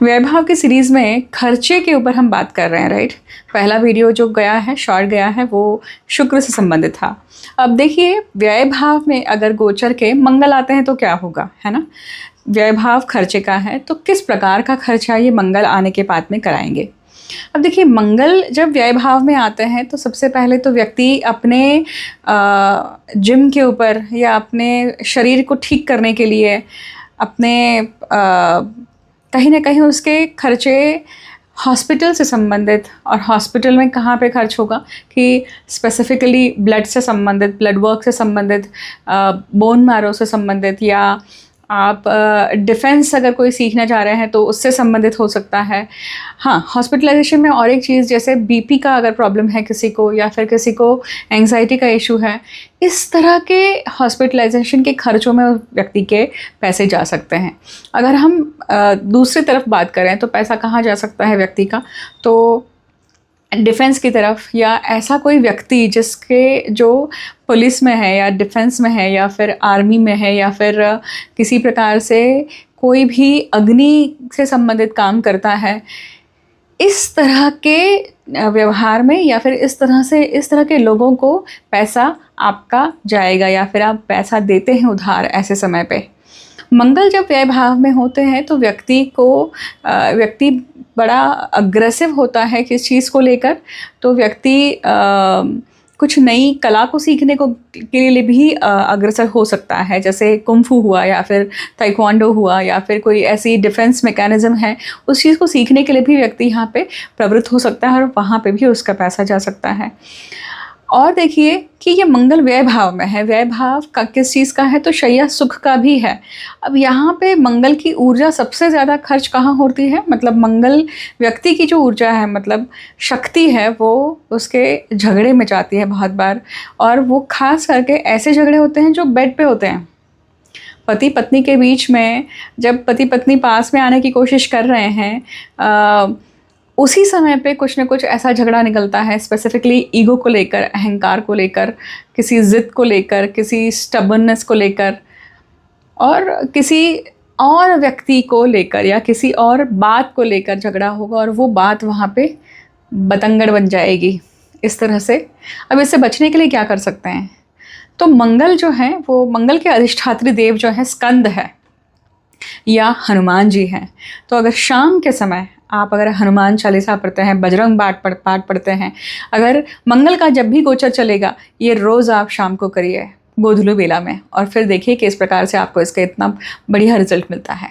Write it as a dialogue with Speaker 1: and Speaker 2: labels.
Speaker 1: वैभव की सीरीज़ में खर्चे के ऊपर हम बात कर रहे हैं, राइट। पहला वीडियो जो गया है, शॉर्ट गया है, वो शुक्र से संबंधित था। अब देखिए, व्यय भाव में अगर गोचर के मंगल आते हैं तो क्या होगा, है ना। व्यय भाव खर्चे का है तो किस प्रकार का खर्चा ये मंगल आने के बाद में कराएंगे। अब देखिए, मंगल जब व्यय भाव में आते हैं तो सबसे पहले तो व्यक्ति अपने जिम के ऊपर या अपने शरीर को ठीक करने के लिए अपने कहीं ना कहीं उसके खर्चे हॉस्पिटल से संबंधित, और हॉस्पिटल में कहाँ पे खर्च होगा कि स्पेसिफिकली ब्लड से संबंधित, ब्लड वर्क से संबंधित, बोन मैरो से संबंधित, या आप डिफेंस अगर कोई सीखना चाह रहे हैं तो उससे संबंधित हो सकता है। हाँ, हॉस्पिटलाइजेशन में और एक चीज़, जैसे बीपी का अगर प्रॉब्लम है किसी को, या फिर किसी को एंग्जाइटी का इशू है, इस तरह के हॉस्पिटलाइजेशन के खर्चों में व्यक्ति के पैसे जा सकते हैं। अगर हम दूसरी तरफ बात करें तो पैसा कहाँ जा सकता है व्यक्ति का, तो डिफेंस की तरफ, या ऐसा कोई व्यक्ति जिसके जो पुलिस में है या डिफेंस में है या फिर आर्मी में है या फिर किसी प्रकार से कोई भी अग्नि से संबंधित काम करता है, इस तरह के व्यवहार में या फिर इस तरह के लोगों को पैसा आपका जाएगा, या फिर आप पैसा देते हैं उधार ऐसे समय पे। मंगल जब व्यय भाव में होते हैं तो व्यक्ति बड़ा अग्रेसिव होता है किस चीज़ को लेकर, तो व्यक्ति कुछ नई कला को सीखने के लिए भी अग्रसर हो सकता है, जैसे कुंफू हुआ या फिर ताइक्वांडो हुआ या फिर कोई ऐसी डिफेंस मैकेनिज़्म है, उस चीज़ को सीखने के लिए भी व्यक्ति यहाँ पे प्रवृत्त हो सकता है और वहाँ पे भी उसका पैसा जा सकता है। और देखिए कि ये मंगल व्यय भाव में है, व्यय भाव का किस चीज़ का है, तो शय्या सुख का भी है। अब यहाँ पे मंगल की ऊर्जा सबसे ज़्यादा खर्च कहाँ होती है, मतलब मंगल व्यक्ति की जो ऊर्जा है, मतलब शक्ति है, वो उसके झगड़े में जाती है बहुत बार, और वो खास करके ऐसे झगड़े होते हैं जो बेड पे होते हैं। पति पत्नी के बीच में जब पति पत्नी पास में आने की कोशिश कर रहे हैं, उसी समय पे कुछ न कुछ ऐसा झगड़ा निकलता है, स्पेसिफिकली ईगो को लेकर, अहंकार को लेकर, किसी ज़िद को लेकर, किसी स्टबर्ननेस को लेकर, और किसी और व्यक्ति को लेकर या किसी और बात को लेकर झगड़ा होगा, और वो बात वहाँ पे बतंगड़ बन जाएगी इस तरह से। अब इससे बचने के लिए क्या कर सकते हैं, तो मंगल जो है, वो मंगल के अधिष्ठात्री देव जो है स्कंद है या हनुमान जी हैं। तो अगर शाम के समय आप अगर हनुमान चालीसा पढ़ते हैं, बजरंग पाठ पढ़ते हैं, अगर मंगल का जब भी गोचर चलेगा, ये रोज़ आप शाम को करिए गोधूली बेला में, और फिर देखिए कि इस प्रकार से आपको इसका इतना बढ़िया रिजल्ट मिलता है।